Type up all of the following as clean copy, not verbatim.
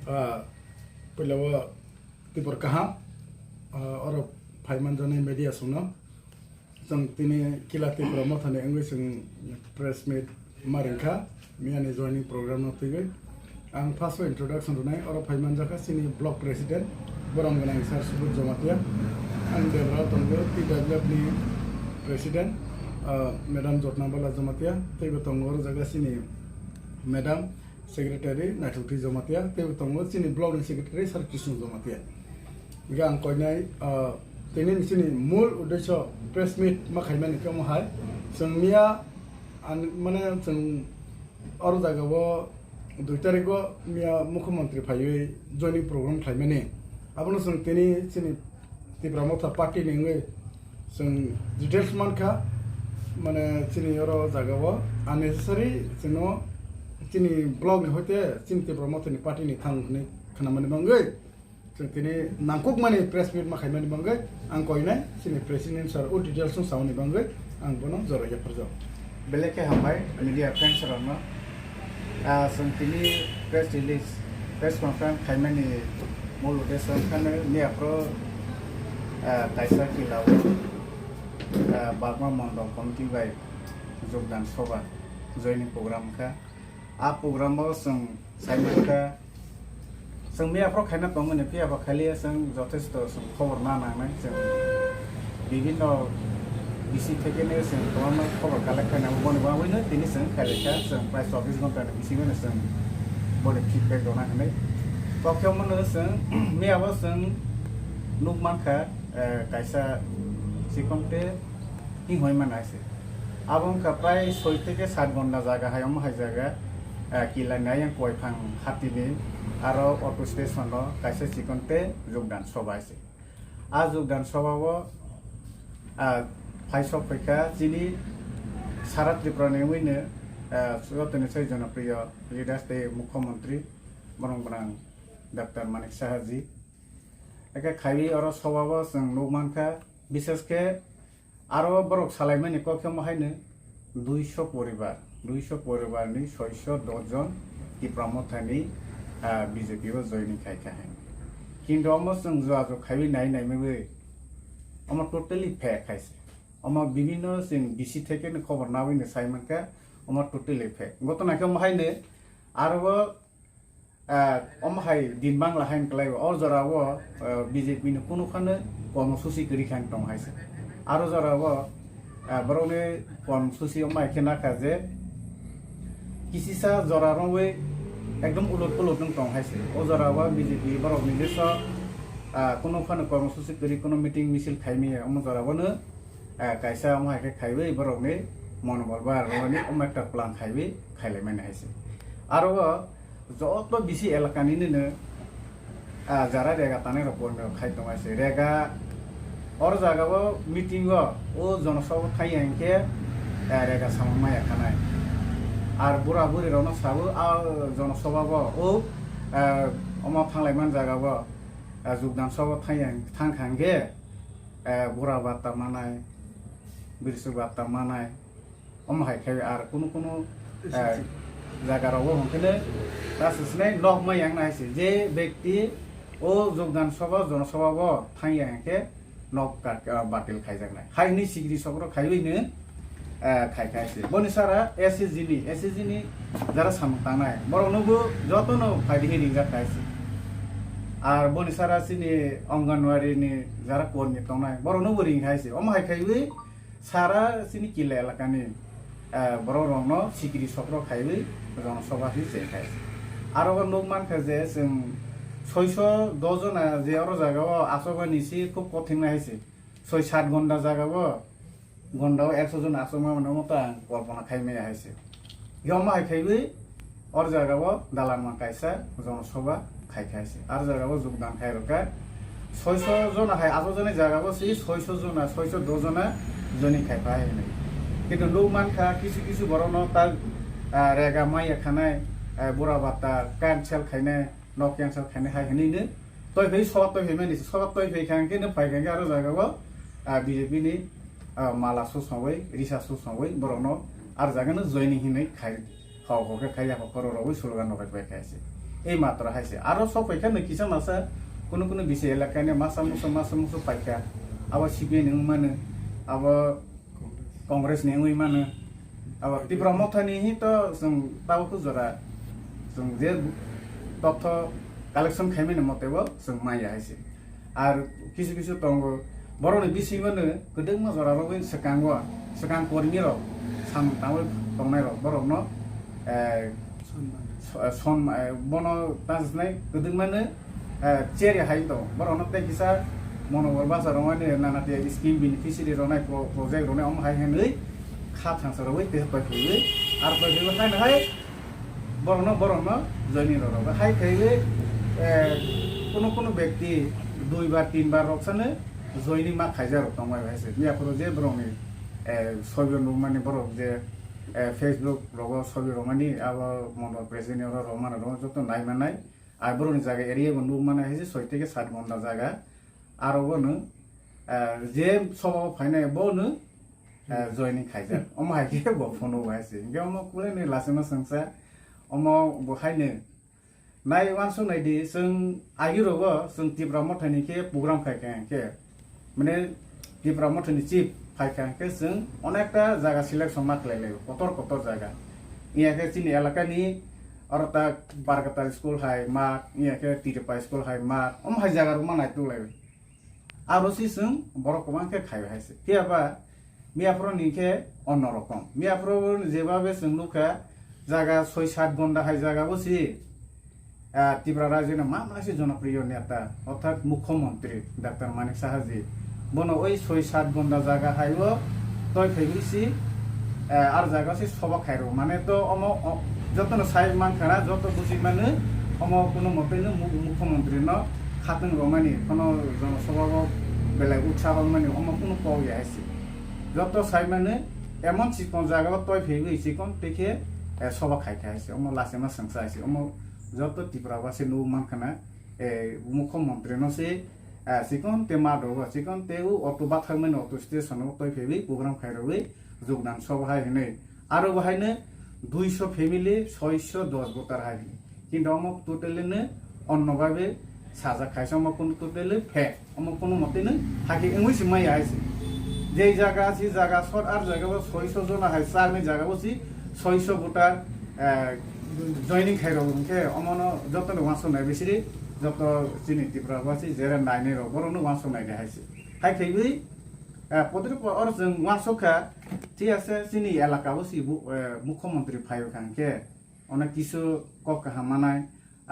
पहिलाव तिपर कहाँ और फाइमान जने मीडिया सुनो जों तिनी किला तिपर मथाने अंगै जों प्रेस मीट मारिंखा मियानि जॉइनिंग प्रोग्राम नतिगै आं फार्स्ट इंट्रोडक्शन रुनाय और फाइमान जाखा सिनी ब्लॉक प्रेसिडेंट बरम गनां सार सुबुत जमातिया आं देवरा तंगो पीडब्ल्यूएफ नि प्रेसिडेंट मैडम जटनाबाला जमातिया तेबो तंगो जागा सिनी मैडम सेक्रेटारी नाथुथि जमातिया तेबो तंगो सिनी ब्लॉक नि सेक्रेटारी सर कृष्ण जमातिया बिगा आं कयनाय तेनि सिनी मूल उद्देश्य प्रेस मीट मा खायमानि कम हाय जों मिया माने जों और जागावो 2 तारिखो मिया मुख्यमंत्री फायै जॉइनिंग प्रोग्राम खायमानि आबनो जों तेनि सिनी तिब्रा मथा पार्टी निङै जों डिटेल्स मानखा माने सिनी और जागावो अननेसेसारि जोंनो सिनी ब्लॉग नि होते सिनी तिब्रा मथानि पार्टी नि थांनि खानामानि बांगै जों तिनि नांकुक माने प्रेस मीट मा खायमानि बांगै आं कयनाय सिनी प्रेसिडेंट सर ओ डिटेल्स सावनि बांगै आं बनो जराया फरजा बेलेके हामबाय मीडिया फ्रेंड्स रावनो जों तिनि प्रेस रिलीज प्रेस कॉन्फ्रेंस खायमानि मूल उद्देश्य खाने मियाफ्रो ताइसा किलाव बागमा मंडल कमिटी बाय योगदान सभा जॉइनिंग प्रोग्राम का आ प्रोग्राम जों साइमनका जों मियाफ्रो खायना दंमोन पियाबा खालि जों जथेष्ट जों खबर नांनाय जों विभिन्न बिसि थेकेने जों गोबां खबर कालेक्ट खालामनांगौ बनबावैनो दिनै जों खालेखा जों प्राय 24 घन्टानि बिसिङैनो जों बडि फिडबेक दना होनाय कखेयावमोनो जों मियाबो जों नुकमानखा कायसा सिकमते हिंहय मानायसे आबंका प्राय 6 থেকে 7 घन्टा जागा हायाव माहाय जागा किलानाय कयफां हातिनि आरो अटो स्टेशन कायसा सिकमते योगदान सभायसे आ योगदान सभाव फाइसब फैखा जिनि सारा त्रिपुरानि वैनो सुगतनिसै जनप्रिय लीडार्स दे मुख्यमंत्री बरंगनां डॉक्टर मानिक साहाजी एके खायि और सभाव जों नुमानखा विशेषके आरो बरक सालायमानि कखे माहायनो 200 परिवारनि 610 जन त्रिपुरा मथानि बीजेपी बो जॉइनिंग खायखा है किन्तु अम जों जो खायि नायनायमैबो अम टोटली फेक खायसे अम विभिन्न जों बिसि थेकेनो खबर नावैनो सायमानखा अम टोटली फेक गतनाखौ माहायनो आरो अमहाय दिन बांला हाइन कलाय और जराव बीजेपी ने कोनो खाने कर्मसूची करी खान दं हायसे आरो जराव बरने कर्मसूची अमहाय केना काजे किसिसा जरारवे एकदम उलट पुलट दं हायसे ओ जराव बीजेपी बरनि देश कोनो खाने कर्मसूची करी कोनो मीटिंग मिছিল खायमी अम जरावनो कायसा अमहाय के खायबै बरने मनोबल बारनि अमटा प्लान खायबै खायलायमाने हायसे आरो जत बिसि एलाकानिनो जारा रेगा ताने रपन खाय दंगासे रेगा और जागाबो मीटिंग ओ जनसभा थायंके रेगा साममाया खानाय आर बुरा बुरि रनो साबो आ जनसभाबो ओ अमा थांलायमान जागाबो योगदान सभा थांखांगे बुरा बाता मानाय बिरसु बाता मानाय अमहाय खाय आर कोनो जागारावबो हमखिनो रासुसनाय नक मायां नायसे जे व्यक्ति ओ योगदान सभा जनसभाबो थांयांके नक बातिल खायजानाय हायनि सिग्रि सग्र खायबैनो खायखायसे बनिसारा एसएसजी जारा सामतानाय बरनोबो जतनो फायदि हिरिं जाखायसे आर बनिसारा सिनि अंगनवाड़ी नि जारा कर्मी तंनाय बरनोबो रिं खायसे अमहाय खायबै सारा सिनि किला एलाकानि बरनो सिग्रि सग्र खायबै जनसभा हिसे खायसे आरो नुकमानखा जे जों 610 जना जे और जागाव आसबानिसि खूब कठिन नायसे 6-7 घंटा जागाव घंटाव 100 जन आसमा मनमता कल्पना खायमे हायसे यमा खायबै और जागाव दालानमा कायसा जनसभा खायखायसे आरो जागाव योगदान खायरका 600 जना हाय आसो जने जागाव 600 जना 610 जना जनि खायफाय किन्तु नुकमानखा किसु बरनो ता रेगा माय खानाय बुरा बाता कैंसल खायने न कैंसल खायने हाय हनिनो तय भई सब तय भई सब तय भई खांके न फायखांगे आरो जागाव बीजेपी नि माला सुसंबै रिसा सुसंबै बरनो आर जागानो जॉइनिंग हिनै खाय हाव होके खाय या खररावै स्लोगान नगाय खायसे এই মাত্র হাইছে আরো সব এখানে কিছু মাসা কোনো বিষয় এলাকায় মাসা মুসো পাইকা আবার সিপিএন মানে আবার কংগ্রেস নেই মানে আবার তীব্র মথানি তো जों তাবো জরা जों যে তথ্য কালেকশন খাইমেন মতেবো जों মাইয়া হাইছে আর কিছু দङ বরনি বিসিমনে গদং मा জরা রবি সেকাং কর্মী র সাম তাও দংনাই র বরন সন বন তাজনাই গদং মানে চেরি হাই দ বরন তে কিসা মনোবল বাসা রমানে নানাতে স্কিম বেনিফিশিয়ারি রনাই প্রজেক্ট রনাই অম হাই হেনই খা থাংস রবি তে পাই ফেলে আর পাই ফেলে হাই হাই বরন জয়নি র হাই ফেলে কোনো ব্যক্তি 2 বার 3 বার রকসানে জয়নি মা খাইজার দংমাই হাইছে মিয়াপুর যে বরনি ছবি মানে বড় যে ফেসবুক লগ ছবি রমানি আবার মন্ডল প্রেসিডেন্ট রমান যত নাই মানাই আর বড়নি জায়গা এরিয়া বন্ধু মানে হয়েছে 6 থেকে 7 ঘন্টা জায়গা আর বনো যে সব ফাইনাই বনো জয়নি খাইজার অম হাইকে ফোন হয়েছে গে অম কুলে নে লাসেনা সংসা অম বহাইনে নাই ওয়ানসো নাইদি जों आगिरबो जों तिब्रा मथानिके प्रग्राम खायके মানে तिब्रा मथानि चिफ फाइखांके जों अनेकटा जायगा सिलेक्शन माखलायलाय कतर जायगा इयाके चिनि एलाकानि अरता बारकाता स्कुल हाय मा इयाके तिरपा स्कुल हाय मा अम हाय जायगा मानाय तुलाय आरोसि जों बरकमांके खाय हायसे कियाबा मियाफ्रो निके अन्न रकम मियाफ्रो जेबाबे जों नुका जायगा 6-7 घन्टा हाय जायगा बसि त्रिपुरा राज्य मा मासे जनप्रिय नेता अर्थात मुख्यमंत्री डॉक्टर मानिक साहाजी बनो ओई 6-7 घंटा जागा हाइबो तय फैबिसि आर जागा से सबा खाइरो माने तो अम जतन साइ मानखाना जत बुझि माने अम कोनो मतेनो मुख्यमंत्री न खातन रमानि कोनो जनसभा बेला उत्साह माने अम कोनो पाउ याइसि जत साइ माने एमन सिकन जागा तय फैबिसि कोन तेखे सबा खाइखाइसि अम लासेमा संसाइसि अम যত ত্রিপুরাবাসী নো মানখানা মুখ্যমন্ত্রী নসে সিকন তে মাদো সিকন তেউ অটো বাথারমেন অটো স্টেশন তৈ ফেবি প্রোগ্রাম খাইরবে যোগদান সভায় হেনে আরো বাহাইনে 200 ফ্যামিলি 610 ভোটার হাইনি কিন্তু অমক টোটালিনে অন্যভাবে সাজা খাইছে অমক কোন টোটালি ফে অমক কোন মতেনে হাকি ইংলিশ মাই আইছে যে জায়গা আছে জায়গা সর আর জায়গা 600 জন হাই চারনি জায়গা বসি 600 ভোটার জয়নিং খাইরকে অমন যত ওয়াসো নাই বেশি যত চিনি ত্রিপুরাবাসী যেরা নাইনে বরনো ওয়াসো নাই দেখাইছে হাই খাইবি পদরে আর जों ওয়াসোখা ঠিক আছে চিনি এলাকা বসি মুখ্যমন্ত্রী ফাইখানকে অনেক কিছু কক হামানায়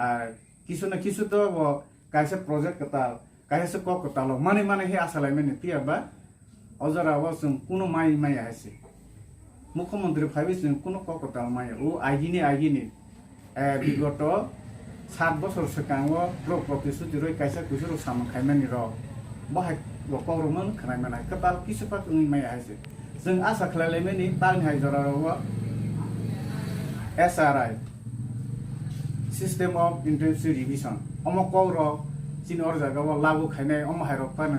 আর কিছু না কিছু তো কাইছে প্রজেক্ট কতাল কাইছে কক কতাল মানে হে আসালাই মানে পিয়াবা অজরা ওয়াসুম কোনো মাই আইছে মুখ্যমন্ত্রী ভাবিছেন কোনো ককতাল মাই ও আইগিনি বিগত 7 বছর সিগাङाव ব্লক প্রতিশ্রুতি রই কাইসা কুসুর সামন খাইমানি র বাহাय লকরমন খাইমানাय কতাল কিসুপা उनि माइ आइसे जों आसा खालायलायमानि तां हाइजराव एसआरआई सिस्टेम अफ इंटेंसिव रिविजन अम कौर चिन और जागाव लागु खाइनाय अम हाइरपानो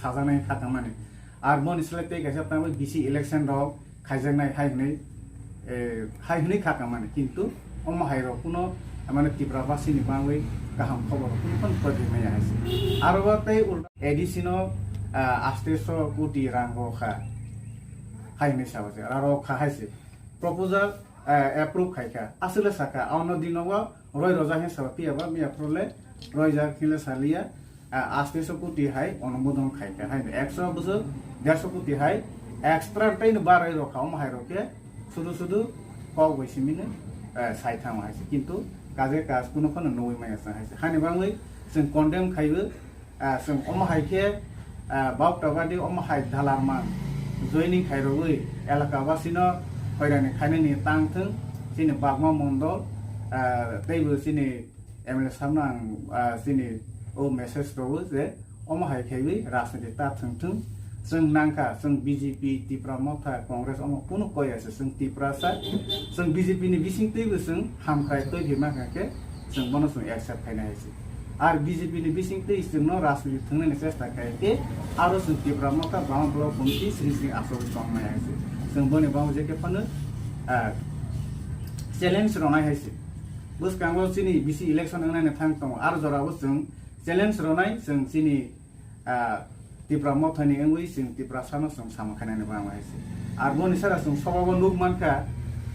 साजानाय खातामानि आर मनिसले ते गायसा तांबो बिसि इलेक्शन र खाइजानाय हाइहनै खातामानि किन्तु अम हाइर कुनो माने ত্রিপুরাবাসীनि बाङै गाहाम खबर कुन प्रदिमाय आइसे आरोबा तै एडिशनल 800 कोटी रां खा हाइनै साबासे आरो खा हाइसे प्रपोजल एप्रुव खाइका आसले साका आउनो दिनवा रय रजा हे सापियाबा मियाफ्रले रय जा खिले सालिया 800 कोटी हाइ अनुमोदन खाइका हाइ 100 बुझो 150 कोटी हाइ एक्सट्रा तैन बाराय रखा अम हाइरके सुदु कौ गइसिमिनो साइथाम हाइसे किन्तु काजे काज कुनो खनो नय मायासा हाइसे हानि बाङै जों कन्डेम खाइबो जों अम हाइके बाउटाबादि अम हाइ धालारमा जयनिं खाइरबै एलाकाबासिनो फैरानि खाइनानि तांथों सिनि बागमा मण्डल तैबो सिनि एमएलए सामना सिनि ओ मेसेज दबो जे अम हाइखाइबै राजनीति ताथोंथों जों नांखा जों बीजेपी त्रिपुरा मथा कांग्रेस अम कुनो कयासे जों त्रिपुरा सा जों बीजेपी नि बिसिंतैबो जों हामखाय तै भिमाखाके जों बनो जों एक्सेप्ट खाइना हाइसे आर बीजेपी नि बिसिंतै जोंनो राजनीति थंनायनि चेष्टा खायके आरो जों त्रिपुरा मथा बाउ ब्लक कमिटि श्री आसो संनाय हाइसे जों बने बाउ जेके फानो challenge रनाय हाइसे boskango sini bisi election nang thang tong ar jora bo sung challenge ronai sung sini tipra mothani engui sung tipra sama sung sama khanani ba ma haise ar boni sara sung sobabo nuk manka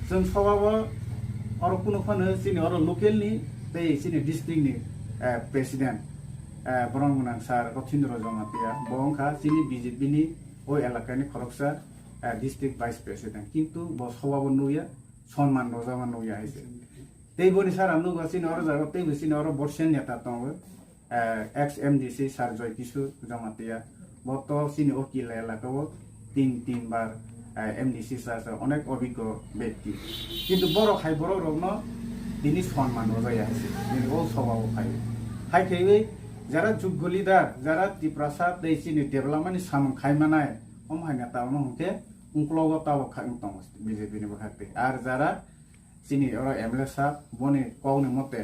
sung sobabo oro kuno khone sini oro local ni tei sini district ni president Borongmunang sar Rotindro Jongapia bongka sini BJP ni oi elakani khoroksa district vice president কিন্তু bo sobabo nuya সম্মান রোজামান nuya haise tei boni sar amnu sini oro jaga tei sini oro borsen neta tongo ex MDC sar Joy Kisu Jongapia boto sini okil elakao তিন বার MDC sar অনেক অভিজ্ঞ ব্যক্তি কিন্তু বড় খাই বড় রগ্ন তিনি সম্মান রোজায় আছে তিনি ও স্বভাব খাই খাইবে যারা যোগ্য লিডার যারা ত্রিপ্রাসা দেশিনি ডেভেলপমেন্ট সামন খাইমানায় অমহাইনা তাওনো হতে উনক্লগতাও খাইং তং বিজেপি ni বখাতে আর যারা চিনি ওরা এমএলএ সাহেব বনে কওনি মতে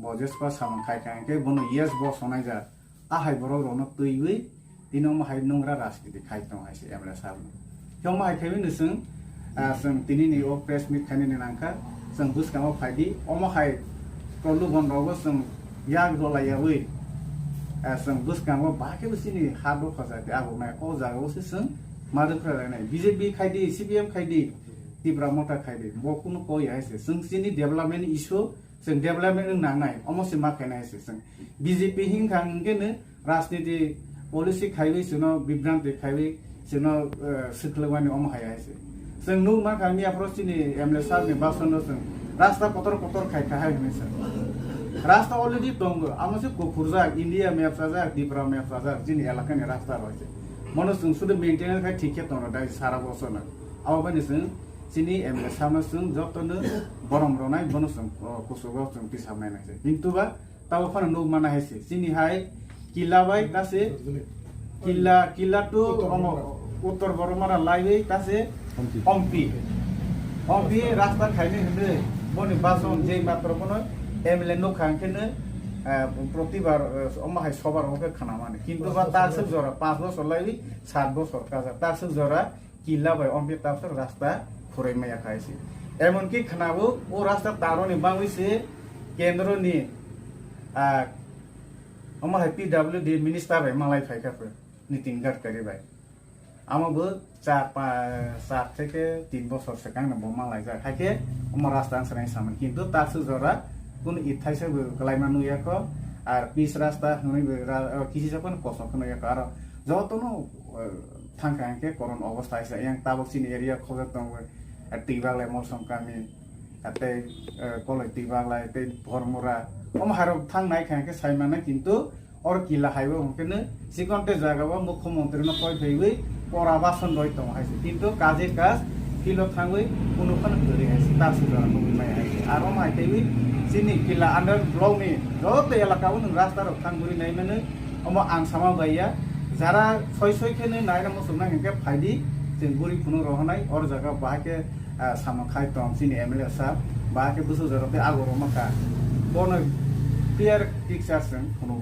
বজেসপা সামন খাইকাকে বনে ইয়েস ব সনাই যা আহাই বড় রন তৈবে তিনো মাহাই নোংরা রাজনীতি খাইতং হাইছে এমএলএ সাহেব কেউ মাহাই খাইবে নসুং जों दिनैनि अ प्रेस मिट खानिनि नांखा जों बुसकाङाव फायदि अमहाय प्रलु बन्दआवबो जों याग दलायावै जों बुसकाङाव बाकेबो सिनि हा दखा जाते आगुनाय अ जागावसो जों मादोफ्रा रायनाय बिजेपि खायदि सिपिएम खायदि तिब्रा मता खायदि बकुनु कय हायसे जों सिनि डेभलपमेन्ट इशु जों डेभलपमेन्ट नांनाय अमसे माखायनाय हायसे जों बिजेपि हिंखांगेनो राजनीति पलिसि खायबै जोंनो बिभ्रान्ति खायबै जोंनो सिखलवानि अमहाय हायसे जों नु मा गामि आप्रसिनि एमएलए साहबनि बासनो जों रास्ता कतर खायखा हायनि सर रास्ता अलरेडी दङ आमसे गुफुरजा इन्डिया मेप जाजा दिब्रा मेप जाजा जिनि एलाकानि रास्ता रयसे मनो जों सुदु मेन्टेनेन्स खाय ठीके दङ दाइ सारा बसनो आवबानि जों जिनि एमएलए साहबनो जों जतनो बरम रनाय बनो जों कुसुगाव जों पिसाबनाय नायसे किन्तु बा ताव फान नु माना हायसे जिनि हाय किलाबाय कासे किला टु उत्तर बरमारा लाइवे कासे Ompi rasta খাইনে হলে বনি বাসন যে মাত্র কোন এমএলএ নো খাঙ্কেনে প্রতিবার অমাহাই সবার ওকে খানা মানে কিন্তু বা তার সব জরা 5 বছর লাগি 7 বছর কাজা তার সব জরা কিলা ভাই অম্পি তার সব রাস্তা ফুরাই মায়া খাইছে এমন কি খানাবো ও রাস্তা তারনি বাংলাদেশে কেন্দ্রনি অমাহাই পিডব্লিউডি মিনিস্টার ভাই মালাই ফাইকাফে নীতিন গাডকারি ভাই আমাবো 4 থেকে 3 বছর সেখানে মালাই যায় থাকে আমার রাস্তা আনসারাই সামনে কিন্তু তার সুজরা কোন ইথাইছে গলাইমা নুয়াক আর পিস রাস্তা নুই কিসি যখন কষ্ট নুয়াক আর যতনো থাঙ্কাকে করন অবস্থা আছে ইয়াং তাবকসিন এরিয়া খোঁজত দङ টিবালে মলসম কামি আতে কলেক্টিভ বাংলায় তে ভরমরা অমহার থাংনাই খাকে সাইমানা কিন্তু और किला हाइबो हकेनो सिकन्टे जागाबा मुख्यमंत्री न कय फैबै परा बासन रय दङ हाइसे किन्तु काजे काज किलो थांगै कुनुखन गरि हाइसे तासु जरा मुमै हाइसे आरो माइ थैबै सिनि किला आन्डार ब्लकनि जत एलाकाबो नों रास्ता र थांगुरि नायमानो अमा आं सामा बाया जारा सय खेने नायरा मसुना हेके फाइदि जों गुरि खुनु रहनाय और जागा बाके सामा खाइ दङ सिनि एमएलए साहब बाके बुसु जराते आगरो माका बन क्लियर पिक्चार जों खुनु